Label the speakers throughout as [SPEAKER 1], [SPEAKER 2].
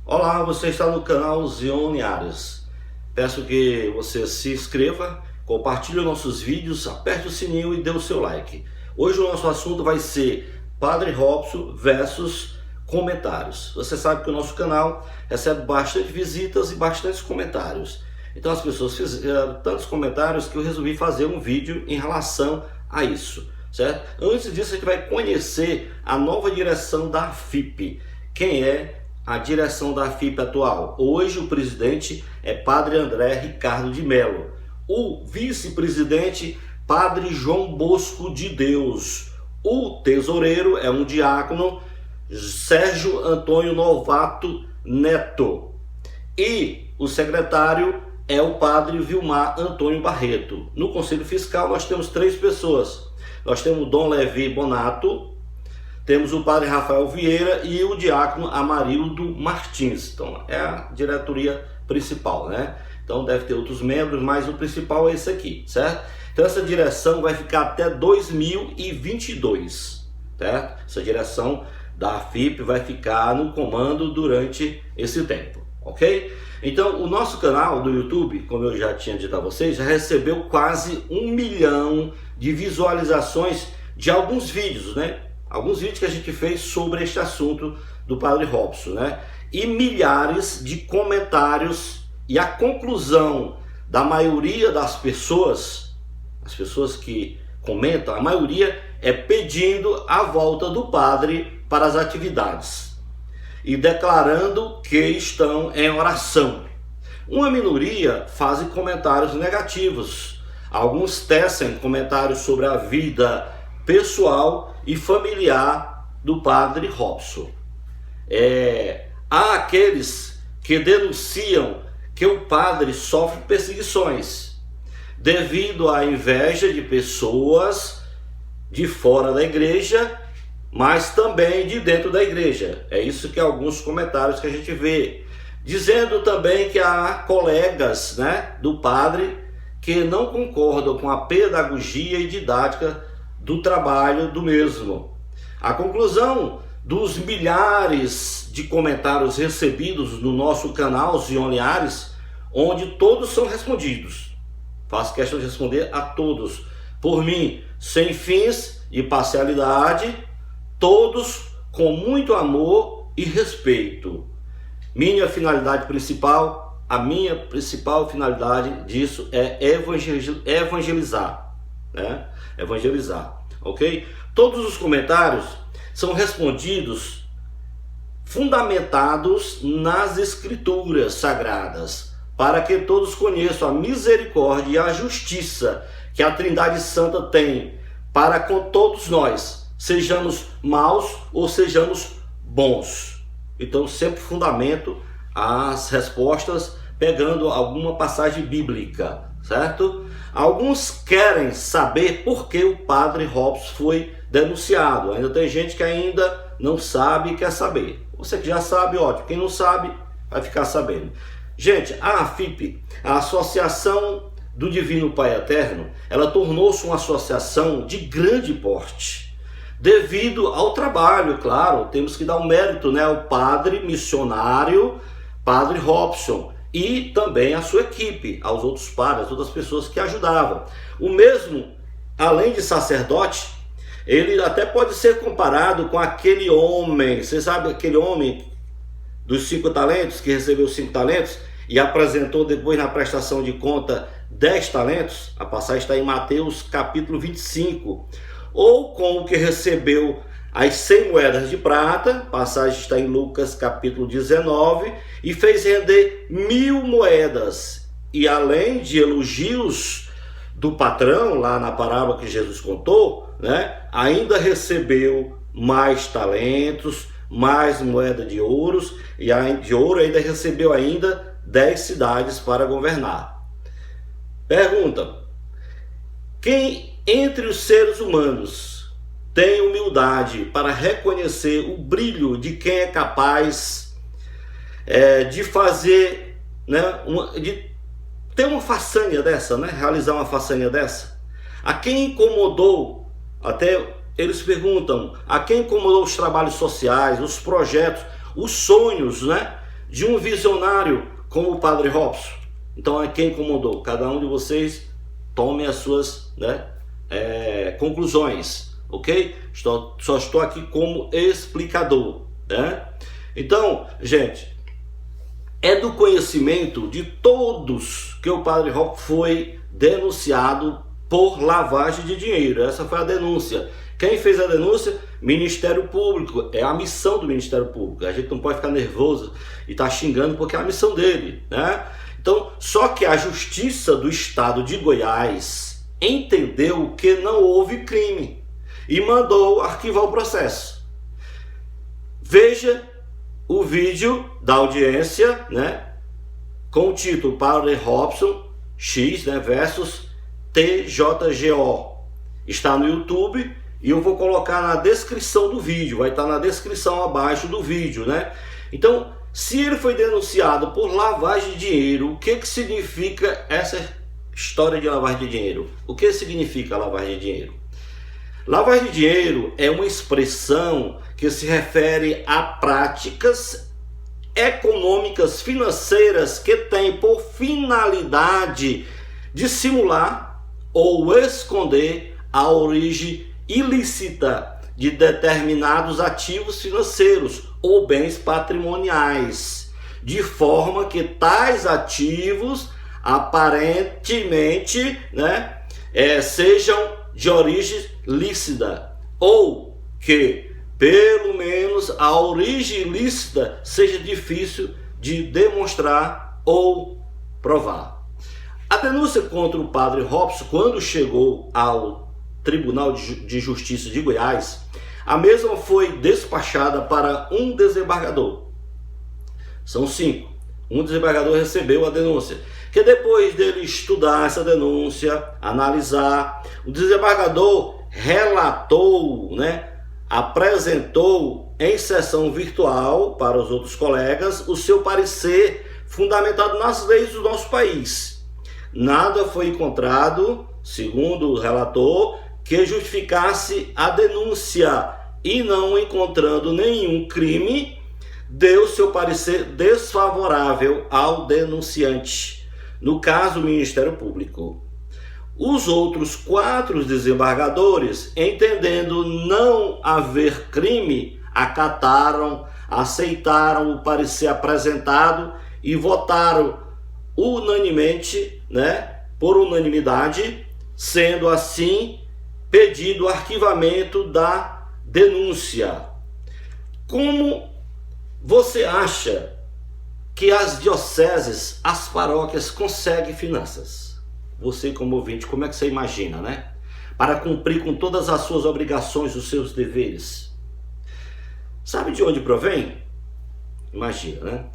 [SPEAKER 1] Olá, você está no canal Zion Linhares. Peço que você se inscreva, compartilhe nossos vídeos, aperte o sininho e dê o seu like. Hoje o nosso assunto vai ser Padre Robson versus comentários. Você sabe que o nosso canal recebe bastante visitas e bastantes comentários. Então as pessoas fizeram tantos comentários que eu resolvi fazer um vídeo em relação a isso, certo? Antes disso, a gente vai conhecer a nova direção da AFIP. Quem é a direção da AFIP atual? Hoje o presidente é Padre André Ricardo de Mello. O vice-presidente, Padre João Bosco de Deus. O tesoureiro é um diácono, Sérgio Antônio Novato Neto. E o secretário é o Padre Vilmar Antônio Barreto. No Conselho Fiscal nós temos 3 pessoas. Nós temos o Dom Levi Bonato, temos o Padre Rafael Vieira e o diácono Amarildo Martins. Então é a diretoria principal, né? Então deve ter outros membros, mas o principal é esse aqui, certo? Então essa direção vai ficar até 2022, certo? Essa direção da AFIP vai ficar no comando durante esse tempo, ok? Então o nosso canal do YouTube, como eu já tinha dito a vocês, já recebeu quase 1 milhão de visualizações de alguns vídeos, né? Alguns vídeos que a gente fez sobre este assunto do Padre Robson, né? E milhares de comentários, e a conclusão da maioria das pessoas, as pessoas que comentam, a maioria é pedindo a volta do padre para as atividades e declarando que estão em oração. Uma minoria faz comentários negativos, alguns tecem comentários sobre a vida pessoal e familiar do Padre Robson. Há aqueles que denunciam que o padre sofre perseguições devido à inveja de pessoas de fora da igreja, mas também de dentro da igreja. É isso que alguns comentários que a gente vê, dizendo também que há colegas, né, do padre que não concordam com a pedagogia e didática do trabalho do mesmo. A conclusão dos milhares de comentários recebidos no nosso canal Zion Linhares, onde todos são respondidos. Faço questão de responder a todos, por mim, sem fins e parcialidade, todos com muito amor e respeito. Minha finalidade principal, a minha principal finalidade disso é evangelizar, né? Evangelizar, ok? Todos os comentários são respondidos fundamentados nas escrituras sagradas, para que todos conheçam a misericórdia e a justiça que a Trindade Santa tem para com todos nós, sejamos maus ou sejamos bons. Então sempre fundamento as respostas pegando alguma passagem bíblica, certo? Alguns querem saber por que o Padre Robson foi denunciado. Ainda tem gente que ainda não sabe e quer saber. Você que já sabe, ótimo. Quem não sabe, vai ficar sabendo. Gente, a AFIP, a Associação do Divino Pai Eterno, ela tornou-se uma associação de grande porte. Devido ao trabalho, claro, temos que dar um mérito, né, ao padre missionário, Padre Robson, e também a sua equipe, aos outros padres, outras pessoas que ajudavam. O mesmo, além de sacerdote, ele até pode ser comparado com aquele homem, você sabe aquele homem dos 5 talentos, que recebeu 5 talentos e apresentou depois na prestação de conta 10 talentos? A passagem está em Mateus capítulo 25. Ou com o que recebeu as 100 moedas de prata, passagem está em Lucas capítulo 19, e fez render 1000 moedas. E além de elogios do patrão, lá na parábola que Jesus contou, né, ainda recebeu mais talentos, mais moeda de ouros, e de ouro ainda recebeu ainda 10 cidades para governar. Pergunta: quem entre os seres humanos tem humildade para reconhecer o brilho de quem é capaz de fazer, né, de ter uma façanha dessa, né, realizar uma façanha dessa? A quem incomodou, até eles perguntam, a quem incomodou os trabalhos sociais, os projetos, os sonhos, né, de um visionário como o Padre Robson? Então é quem comandou. Cada um de vocês tome as suas, conclusões, ok? Só estou aqui como explicador, né? Então, gente, é do conhecimento de todos que o Padre Robson foi denunciado por lavagem de dinheiro. Essa foi a denúncia. Quem fez a denúncia? Ministério Público. É a missão do Ministério Público. A gente não pode ficar nervoso e estar xingando porque é a missão dele, né? Então, só que a Justiça do Estado de Goiás entendeu que não houve crime e mandou arquivar o processo. Veja o vídeo da audiência, né, com o título Padre Robson X, né, versus TJGO. Está no YouTube e eu vou colocar na descrição do vídeo, vai estar na descrição abaixo do vídeo, né? Então, se ele foi denunciado por lavagem de dinheiro, o que significa essa história de lavagem de dinheiro? O que significa lavagem de dinheiro? Lavagem de dinheiro é uma expressão que se refere a práticas econômicas, financeiras, que têm por finalidade dissimular ou esconder a origem ilícita de determinados ativos financeiros ou bens patrimoniais, de forma que tais ativos aparentemente, sejam de origem lícita, ou que pelo menos a origem ilícita seja difícil de demonstrar ou provar. A denúncia contra o Padre Robson, quando chegou ao Tribunal de Justiça de Goiás, a mesma foi despachada para um desembargador. São 5. Um desembargador recebeu a denúncia, que depois dele estudar essa denúncia, analisar, o desembargador relatou, apresentou em sessão virtual para os outros colegas o seu parecer fundamentado nas leis do nosso país. Nada foi encontrado, segundo o relator, que justificasse a denúncia, e não encontrando nenhum crime, deu seu parecer desfavorável ao denunciante, no caso o Ministério Público. Os outros 4 desembargadores, entendendo não haver crime, acataram, aceitaram o parecer apresentado e votaram unanimemente, por unanimidade, sendo assim pedido o arquivamento da denúncia. Como você acha que as dioceses, as paróquias conseguem finanças? Você como ouvinte, como é que você imagina, para cumprir com todas as suas obrigações, os seus deveres? Sabe de onde provém? Imagina,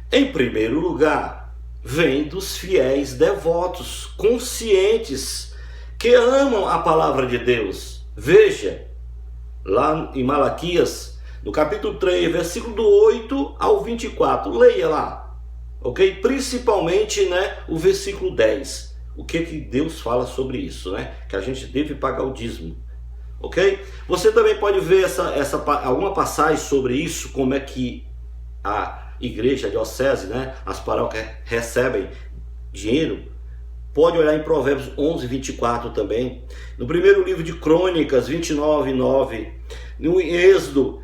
[SPEAKER 1] Em primeiro lugar, vem dos fiéis devotos, conscientes, que amam a palavra de Deus. Veja, lá em Malaquias, no capítulo 3, versículo do 8 ao 24, leia lá, ok? Principalmente, o versículo 10. O que Deus fala sobre isso, Que a gente deve pagar o dízimo, ok? Você também pode ver alguma passagem sobre isso, como é que a igreja, a diocese, as paróquias recebem dinheiro. Pode olhar em Provérbios 11, 24 também. No primeiro livro de Crônicas, 29, 9. No Êxodo,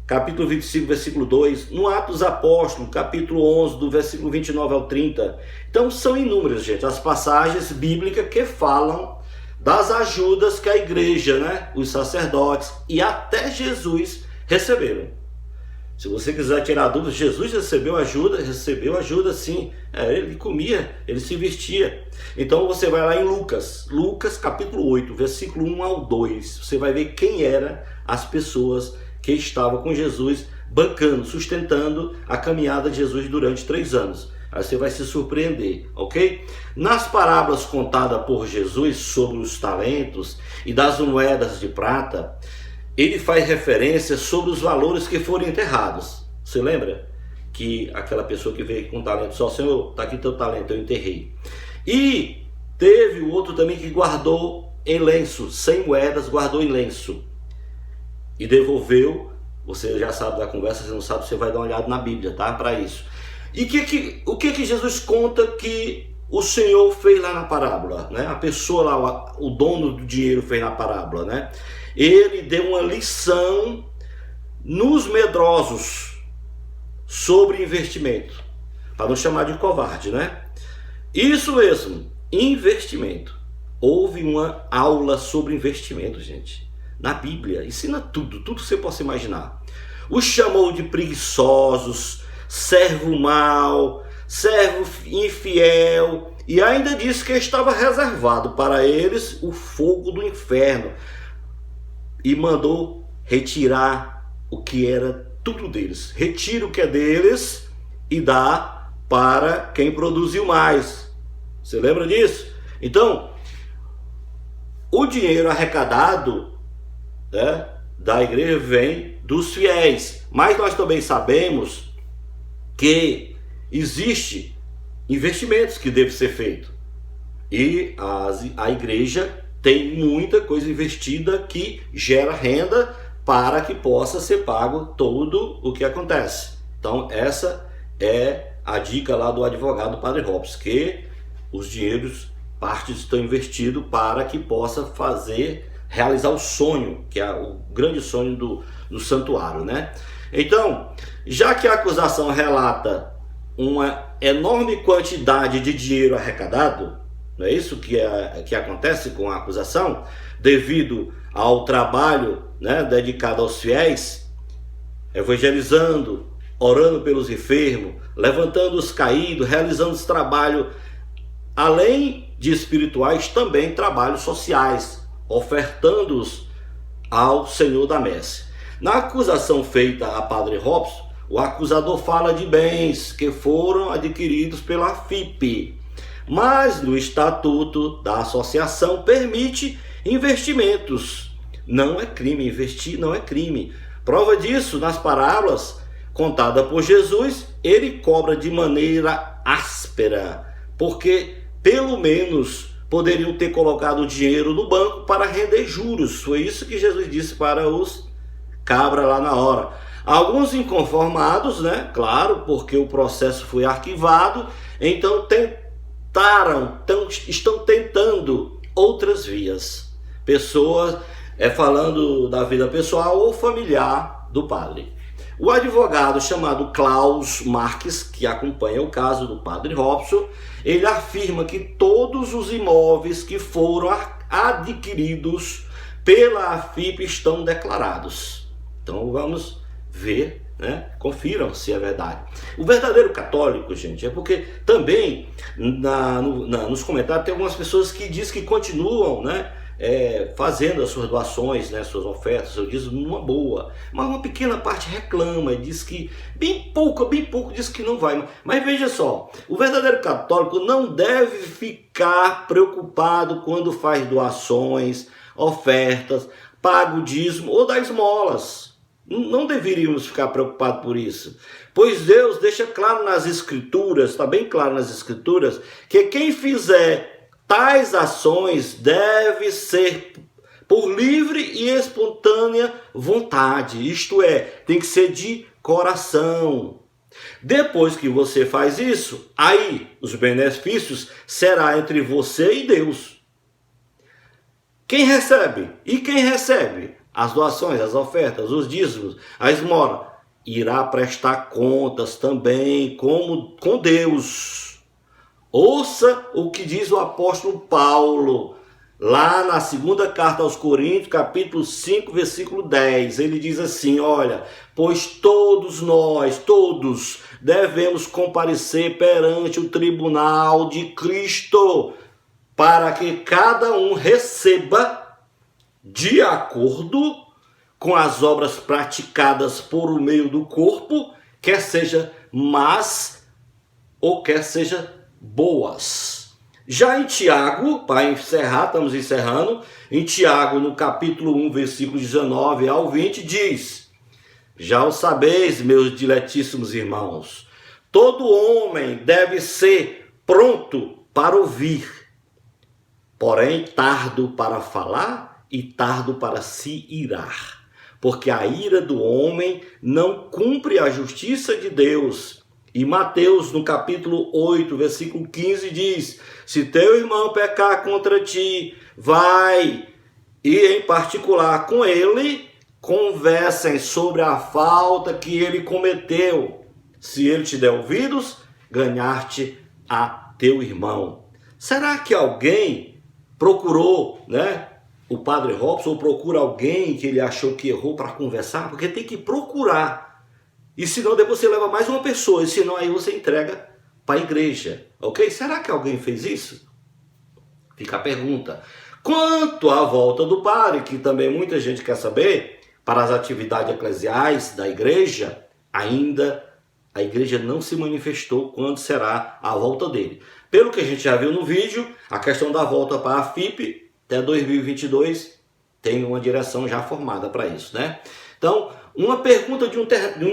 [SPEAKER 1] capítulo 25, versículo 2. No Atos dos Apóstolos, capítulo 11, do versículo 29 ao 30. Então são inúmeras, gente, as passagens bíblicas que falam das ajudas que a igreja, os sacerdotes e até Jesus receberam. Se você quiser tirar dúvidas, Jesus recebeu ajuda sim. Ele comia, ele se vestia. Então você vai lá em Lucas capítulo 8, versículo 1 ao 2. Você vai ver quem eram as pessoas que estavam com Jesus, bancando, sustentando a caminhada de Jesus durante 3 anos. Aí você vai se surpreender, ok? Nas parábolas contadas por Jesus sobre os talentos e das moedas de prata, ele faz referência sobre os valores que foram enterrados. Você lembra? Que aquela pessoa que veio com talento, só, Senhor, está aqui teu talento, eu enterrei. E teve o outro também que guardou em lenço, 100 moedas, guardou em lenço. E devolveu. Você já sabe da conversa, você não sabe, você vai dar uma olhada na Bíblia, tá? Para isso. E o que Jesus conta que o Senhor fez lá na parábola, né? A pessoa lá, o dono do dinheiro fez na parábola, né? Ele deu uma lição nos medrosos sobre investimento, para não chamar de covarde, né? Isso mesmo, investimento. Houve uma aula sobre investimento, gente. Na Bíblia, ensina tudo que você possa imaginar. Os chamou de preguiçosos, servo mau, servo infiel, e ainda disse que estava reservado para eles o fogo do inferno. E mandou retirar o que era tudo deles. Retira o que é deles e dá para quem produziu mais. Você lembra disso? Então, o dinheiro arrecadado, né, da igreja vem dos fiéis. Mas nós também sabemos que existe investimentos que devem ser feitos. E a igreja tem muita coisa investida que gera renda para que possa ser pago todo o que acontece. Então essa é a dica lá do advogado Padre Robson, que os dinheiros, partes estão investidos para que possa realizar o sonho, que é o grande sonho do santuário, né? Então, já que a acusação relata uma enorme quantidade de dinheiro arrecadado, não é isso que acontece com a acusação, devido ao trabalho, né, dedicado aos fiéis, evangelizando, orando pelos enfermos, levantando os caídos, realizando esse trabalho, além de espirituais, também trabalhos sociais, ofertando-os ao Senhor da Messe. Na acusação feita a Padre Robson, o acusador fala de bens que foram adquiridos pela FIP, mas no estatuto da associação permite investimentos. Não é crime, investir não é crime. Prova disso, nas parábolas contadas por Jesus, ele cobra de maneira áspera, porque pelo menos poderiam ter colocado o dinheiro no banco para render juros. Foi isso que Jesus disse para os cabras lá na hora. Alguns inconformados, né? Claro, porque o processo foi arquivado, então estão tentando outras vias. Pessoas falando da vida pessoal ou familiar do padre. O advogado chamado Klaus Marques, que acompanha o caso do Padre Robson, ele afirma que todos os imóveis que foram adquiridos pela AFIP estão declarados. Então vamos ver, né? Confiram se é verdade. O verdadeiro católico, gente, é porque também nos comentários tem algumas pessoas que dizem que continuam, né, fazendo as suas doações, né, suas ofertas, eu digo numa boa, mas uma pequena parte reclama, diz que bem pouco diz que não vai. Mas veja só, o verdadeiro católico não deve ficar preocupado quando faz doações, ofertas, paga o dízimo ou dá esmolas. Não deveríamos ficar preocupados por isso, pois Deus deixa claro nas Escrituras, está bem claro nas Escrituras, que quem fizer tais ações deve ser por livre e espontânea vontade, isto é, tem que ser de coração. Depois que você faz isso, aí os benefícios será entre você e Deus. Quem recebe? E quem recebe as doações, as ofertas, os dízimos, a esmola, irá prestar contas também com Deus. Ouça o que diz o apóstolo Paulo, lá na segunda carta aos Coríntios, capítulo 5, versículo 10. Ele diz assim, olha, pois todos nós, devemos comparecer perante o tribunal de Cristo, para que cada um receba de acordo com as obras praticadas por meio do corpo, quer seja más ou quer seja boas. Já em Tiago, para encerrar, estamos encerrando, em Tiago, no capítulo 1, versículo 19 ao 20, diz: já o sabeis, meus diletíssimos irmãos, todo homem deve ser pronto para ouvir, porém tardo para falar e tardo para se irar, porque a ira do homem não cumpre a justiça de Deus. E Mateus, no capítulo 8, versículo 15, diz: se teu irmão pecar contra ti, vai e em particular com ele, conversem sobre a falta que ele cometeu. Se ele te der ouvidos, ganhar-te a teu irmão. Será que alguém procurou, o padre Robson, ou procura alguém que ele achou que errou para conversar? Porque tem que procurar. E senão depois você leva mais uma pessoa, e senão aí você entrega para a igreja, ok? Será que alguém fez isso? Fica a pergunta. Quanto à volta do padre, que também muita gente quer saber, para as atividades eclesiais da igreja, ainda a igreja não se manifestou quando será a volta dele. Pelo que a gente já viu no vídeo, a questão da volta para a FIP até 2022 tem uma direção já formada para isso, Então, uma pergunta de um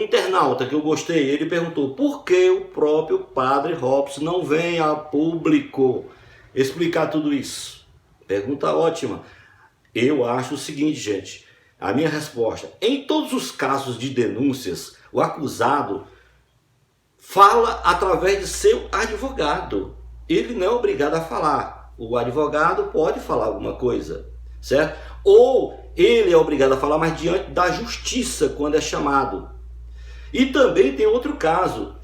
[SPEAKER 1] internauta que eu gostei, ele perguntou: por que o próprio padre Robson não vem a público explicar tudo isso? Pergunta ótima. Eu acho o seguinte, gente, a minha resposta: em todos os casos de denúncias, o acusado fala através de seu advogado. Ele não é obrigado a falar. O advogado pode falar alguma coisa, certo? Ou ele é obrigado a falar, mas diante da justiça, quando é chamado. E também tem outro caso.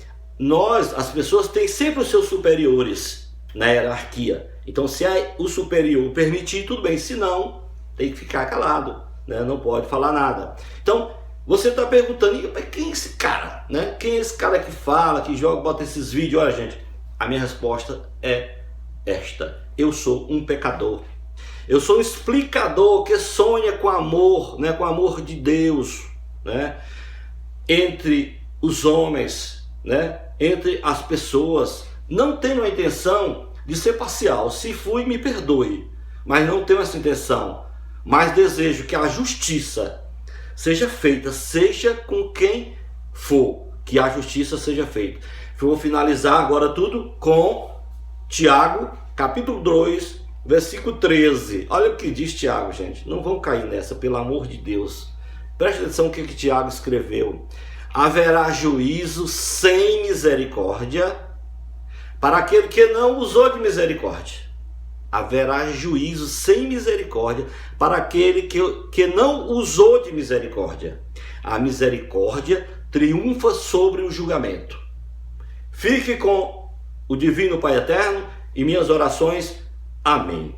[SPEAKER 1] As pessoas têm sempre os seus superiores na hierarquia. Então, se o superior permitir, tudo bem. Se não, tem que ficar calado, não pode falar nada. Então, você está perguntando: quem é esse cara? Quem é esse cara que fala, que joga, bota esses vídeos? Olha, gente, a minha resposta é esta: eu sou um pecador. Eu sou um explicador que sonha com amor, com o amor de Deus, entre os homens, entre as pessoas. Não tenho a intenção de ser parcial. Se fui, me perdoe, mas não tenho essa intenção. Mas desejo que a justiça seja feita, seja com quem for, que a justiça seja feita. Eu vou finalizar agora tudo com Tiago, capítulo 2, versículo 13. Olha o que diz Tiago, gente. Não vão cair nessa, pelo amor de Deus. Preste atenção no que Tiago escreveu. Haverá juízo sem misericórdia para aquele que não usou de misericórdia. Haverá juízo sem misericórdia para aquele que não usou de misericórdia. A misericórdia triunfa sobre o julgamento. Fique com o Divino Pai Eterno e minhas orações. Amém.